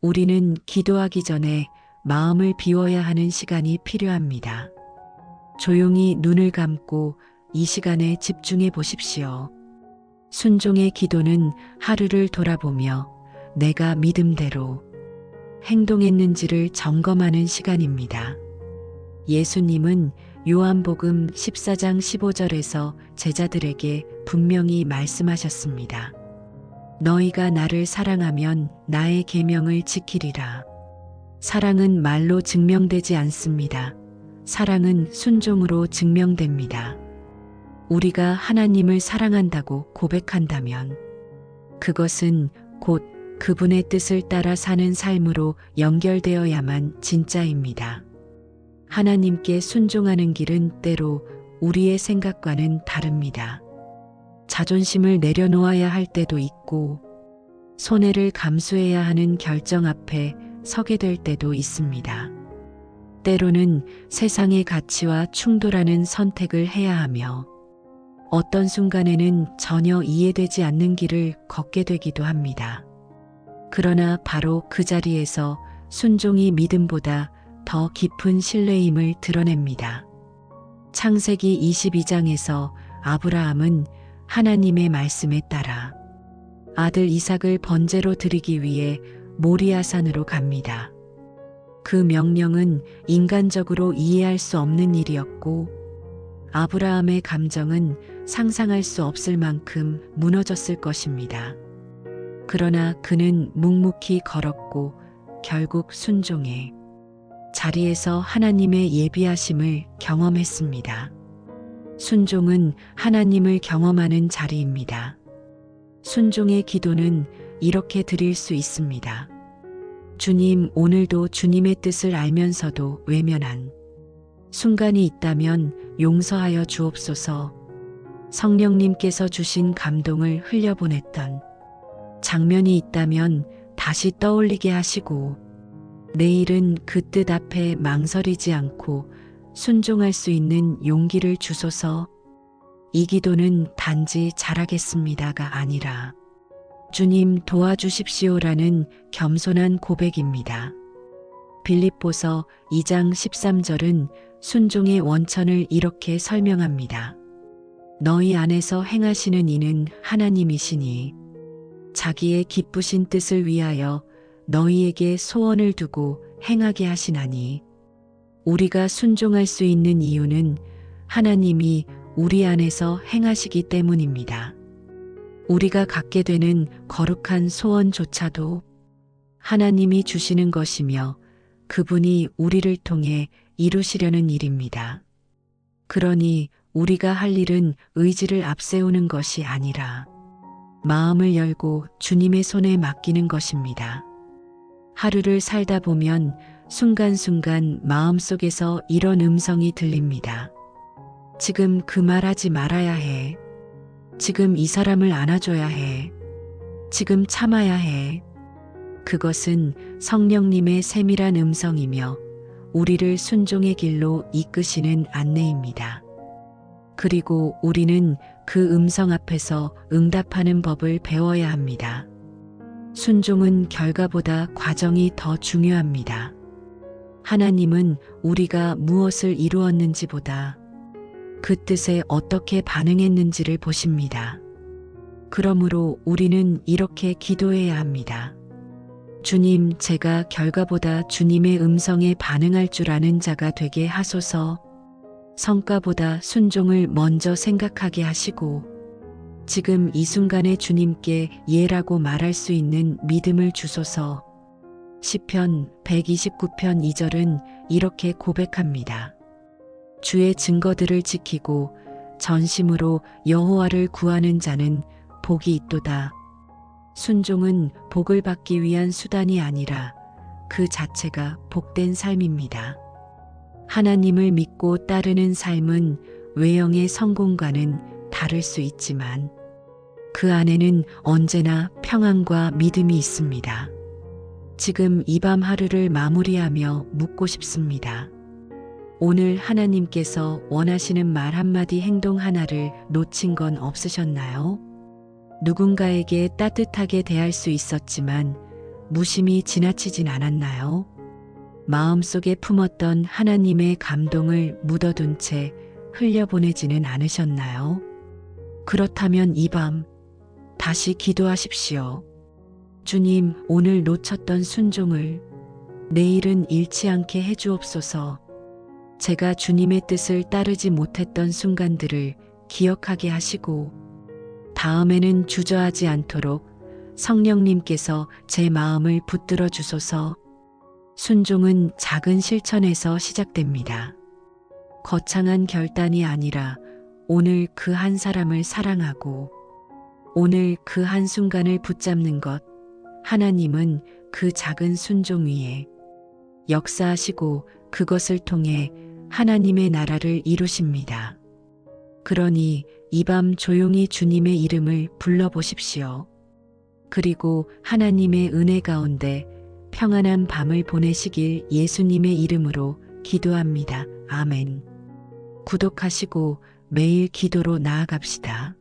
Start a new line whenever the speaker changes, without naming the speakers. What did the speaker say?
우리는 기도하기 전에 마음을 비워야 하는 시간이 필요합니다. 조용히 눈을 감고 이 시간에 집중해 보십시오. 순종의 기도는 하루를 돌아보며 내가 믿음대로 행동했는지를 점검하는 시간입니다. 예수님은 요한복음 14장 15절에서 제자들에게 분명히 말씀하셨습니다. 너희가 나를 사랑하면 나의 계명을 지키리라. 사랑은 말로 증명되지 않습니다. 사랑은 순종으로 증명됩니다. 우리가 하나님을 사랑한다고 고백한다면 그것은 곧 그분의 뜻을 따라 사는 삶으로 연결되어야만 진짜입니다. 하나님께 순종하는 길은 때로 우리의 생각과는 다릅니다. 자존심을 내려놓아야 할 때도 있고 손해를 감수해야 하는 결정 앞에 서게 될 때도 있습니다. 때로는 세상의 가치와 충돌하는 선택을 해야 하며 어떤 순간에는 전혀 이해되지 않는 길을 걷게 되기도 합니다. 그러나 바로 그 자리에서 순종이 믿음보다 더 깊은 신뢰임을 드러냅니다. 창세기 22장에서 아브라함은 하나님의 말씀에 따라 아들 이삭을 번제로 드리기 위해 모리아산으로 갑니다. 그 명령은 인간적으로 이해할 수 없는 일이었고 아브라함의 감정은 상상할 수 없을 만큼 무너졌을 것입니다. 그러나 그는 묵묵히 걸었고 결국 순종해 자리에서 하나님의 예비하심을 경험했습니다. 순종은 하나님을 경험하는 자리입니다. 순종의 기도는 이렇게 드릴 수 있습니다. 주님, 오늘도 주님의 뜻을 알면서도 외면한 순간이 있다면 용서하여 주옵소서. 성령님께서 주신 감동을 흘려보냈던 장면이 있다면 다시 떠올리게 하시고 내일은 그 뜻 앞에 망설이지 않고 순종할 수 있는 용기를 주소서. 이 기도는 단지 잘하겠습니다가 아니라 주님 도와주십시오라는 겸손한 고백입니다. 빌립보서 2장 13절은 순종의 원천을 이렇게 설명합니다. 너희 안에서 행하시는 이는 하나님이시니 자기의 기쁘신 뜻을 위하여 너희에게 소원을 두고 행하게 하시나니. 우리가 순종할 수 있는 이유는 하나님이 우리 안에서 행하시기 때문입니다. 우리가 갖게 되는 거룩한 소원조차도 하나님이 주시는 것이며 그분이 우리를 통해 이루시려는 일입니다. 그러니 우리가 할 일은 의지를 앞세우는 것이 아니라 마음을 열고 주님의 손에 맡기는 것입니다. 하루를 살다 보면 순간순간 마음속에서 이런 음성이 들립니다. 지금 그 말하지 말아야 해. 지금 이 사람을 안아줘야 해. 지금 참아야 해. 그것은 성령님의 세밀한 음성이며 우리를 순종의 길로 이끄시는 안내입니다. 그리고 우리는 그 음성 앞에서 응답하는 법을 배워야 합니다. 순종은 결과보다 과정이 더 중요합니다. 하나님은 우리가 무엇을 이루었는지보다 그 뜻에 어떻게 반응했는지를 보십니다. 그러므로 우리는 이렇게 기도해야 합니다. 주님, 제가 결과보다 주님의 음성에 반응할 줄 아는 자가 되게 하소서. 성과보다 순종을 먼저 생각하게 하시고 지금 이 순간에 주님께 예라고 말할 수 있는 믿음을 주소서. 시편 129편 2절은 이렇게 고백합니다. 주의 증거들을 지키고 전심으로 여호와를 구하는 자는 복이 있도다. 순종은 복을 받기 위한 수단이 아니라 그 자체가 복된 삶입니다. 하나님을 믿고 따르는 삶은 외형의 성공과는 다를 수 있지만 그 안에는 언제나 평안과 믿음이 있습니다. 지금 이 밤 하루를 마무리하며 묻고 싶습니다. 오늘 하나님께서 원하시는 말 한마디 행동 하나를 놓친 건 없으셨나요? 누군가에게 따뜻하게 대할 수 있었지만 무심히 지나치진 않았나요? 마음속에 품었던 하나님의 감동을 묻어둔 채 흘려보내지는 않으셨나요? 그렇다면 이 밤 다시 기도하십시오. 주님, 오늘 놓쳤던 순종을 내일은 잃지 않게 해주옵소서. 제가 주님의 뜻을 따르지 못했던 순간들을 기억하게 하시고 다음에는 주저하지 않도록 성령님께서 제 마음을 붙들어 주소서. 순종은 작은 실천에서 시작됩니다. 거창한 결단이 아니라 오늘 그 한 사람을 사랑하고 오늘 그 한순간을 붙잡는 것, 하나님은 그 작은 순종 위에 역사하시고 그것을 통해 하나님의 나라를 이루십니다. 그러니 이 밤 조용히 주님의 이름을 불러보십시오. 그리고 하나님의 은혜 가운데 평안한 밤을 보내시길 예수님의 이름으로 기도합니다. 아멘. 구독하시고 매일 기도로 나아갑시다.